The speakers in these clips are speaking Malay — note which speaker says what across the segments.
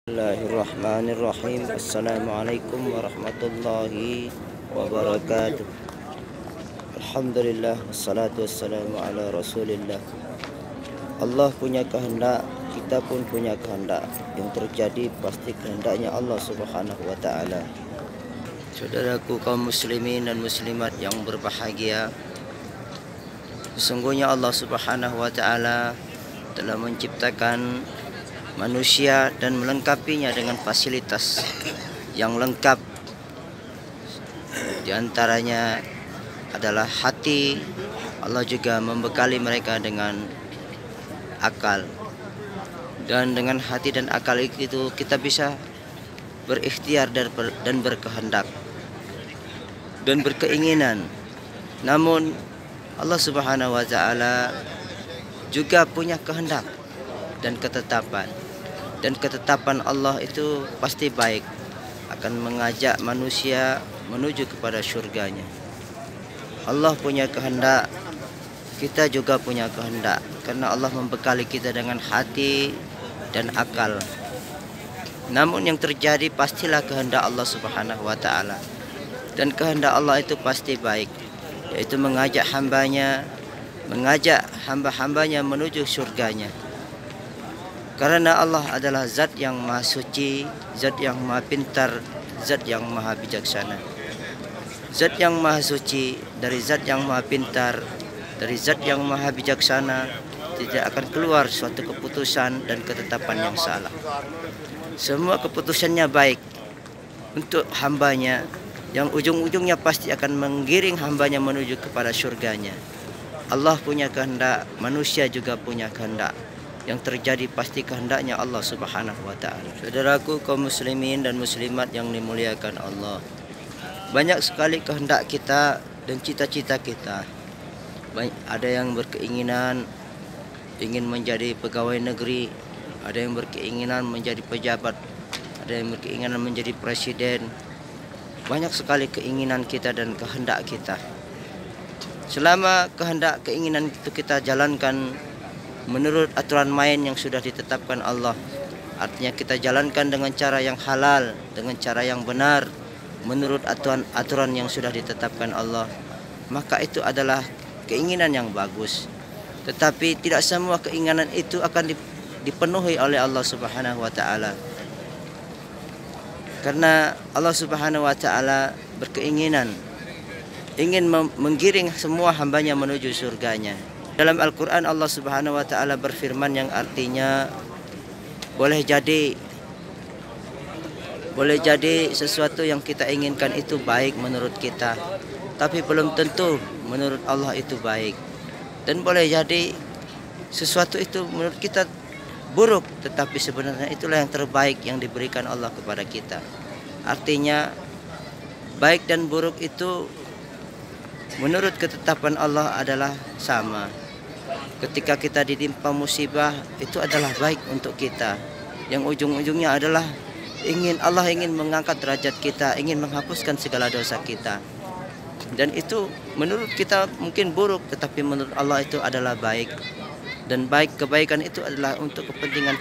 Speaker 1: Bismillahirrahmanirrahim. Assalamualaikum warahmatullahi wabarakatuh. Alhamdulillah, wassalatu wassalamu ala rasulillah. Allah punya kehendak, kita pun punya kehendak. Yang terjadi pasti kehendaknya Allah subhanahu wa ta'ala. Saudaraku kaum muslimin dan muslimat yang berbahagia, sesungguhnya Allah subhanahu wa ta'ala telah menciptakan manusia dan melengkapinya dengan fasilitas yang lengkap. Di antaranya adalah hati. Allah juga membekali mereka dengan akal. Dan dengan hati dan akal itu kita bisa berikhtiar dan berkehendak dan berkeinginan. Namun Allah Subhanahu wa ta'ala juga punya kehendak dan ketetapan. Dan ketetapan Allah itu pasti baik, akan mengajak manusia menuju kepada surganya. Allah punya kehendak, kita juga punya kehendak, karena Allah membekali kita dengan hati dan akal. Namun yang terjadi pastilah kehendak Allah subhanahu wa ta'ala. Dan kehendak Allah itu pasti baik, yaitu mengajak hamba-hambanya menuju surganya. Karena Allah adalah zat yang maha suci, zat yang maha pintar, zat yang maha bijaksana. Zat yang maha suci, dari zat yang maha pintar, dari zat yang maha bijaksana, tidak akan keluar suatu keputusan dan ketetapan yang salah. Semua keputusannya baik untuk hambanya, yang ujung-ujungnya pasti akan menggiring hambanya menuju kepada surganya. Allah punya kehendak, manusia juga punya kehendak. Yang terjadi pasti kehendaknya Allah subhanahu wa ta'ala. Saudaraku kaum muslimin dan muslimat yang dimuliakan Allah, banyak sekali kehendak kita dan cita-cita kita. Ada yang berkeinginan ingin menjadi pegawai negeri, ada yang berkeinginan menjadi pejabat, ada yang berkeinginan menjadi presiden. Banyak sekali keinginan kita dan kehendak kita. Selama kehendak keinginan itu kita jalankan menurut aturan main yang sudah ditetapkan Allah, artinya kita jalankan dengan cara yang halal, dengan cara yang benar, menurut aturan yang sudah ditetapkan Allah, maka itu adalah keinginan yang bagus. Tetapi tidak semua keinginan itu akan dipenuhi oleh Allah subhanahu wa ta'ala. Karena Allah subhanahu wa ta'ala berkeinginan ingin menggiring semua hambanya menuju surganya. Dalam Al-Quran Allah subhanahu wa ta'ala berfirman yang artinya boleh jadi sesuatu yang kita inginkan itu baik menurut kita, tapi belum tentu menurut Allah itu baik. Dan boleh jadi sesuatu itu menurut kita buruk, tetapi sebenarnya itulah yang terbaik yang diberikan Allah kepada kita. Artinya baik dan buruk itu menurut ketetapan Allah adalah sama. Ketika kita ditimpa musibah, itu adalah baik untuk kita. Yang ujung-ujungnya adalah Allah ingin mengangkat derajat kita, ingin menghapuskan segala dosa kita. Dan itu menurut kita mungkin buruk, tetapi menurut Allah itu adalah baik. Dan kebaikan itu adalah untuk kepentingan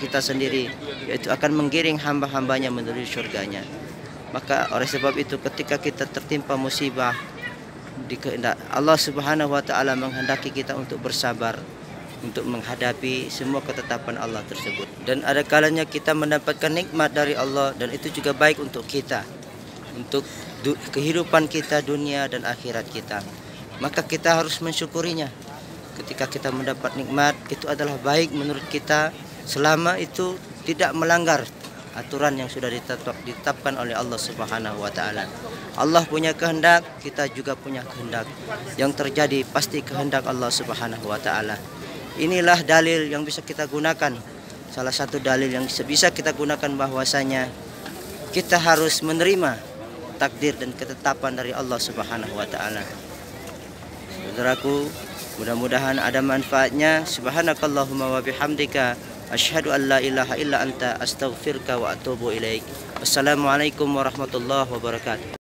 Speaker 1: kita sendiri, yaitu akan menggiring hamba-hambanya menuju surganya. Maka oleh sebab itu ketika kita tertimpa musibah, Allah subhanahu wa ta'ala menghendaki kita untuk bersabar, untuk menghadapi semua ketetapan Allah tersebut. Dan ada kalanya kita mendapatkan nikmat dari Allah, dan itu juga baik untuk kita, untuk kehidupan kita dunia dan akhirat kita. Maka kita harus mensyukurinya. Ketika kita mendapat nikmat, itu adalah baik menurut kita, selama itu tidak melanggar aturan yang sudah ditetapkan oleh Allah subhanahu wa ta'ala. Allah punya kehendak, kita juga punya kehendak. Yang terjadi pasti kehendak Allah subhanahu wa ta'ala. Inilah dalil yang bisa kita gunakan. Salah satu dalil yang bisa kita gunakan bahwasanya kita harus menerima takdir dan ketetapan dari Allah subhanahu wa ta'ala. Saudaraku, mudah-mudahan ada manfaatnya. Subhanakallahumma wa bihamdika, asyhadu an la ilaha illa anta, astaghfiruka wa atubu ilaik. Wassalamualaikum warahmatullahi wabarakatuh.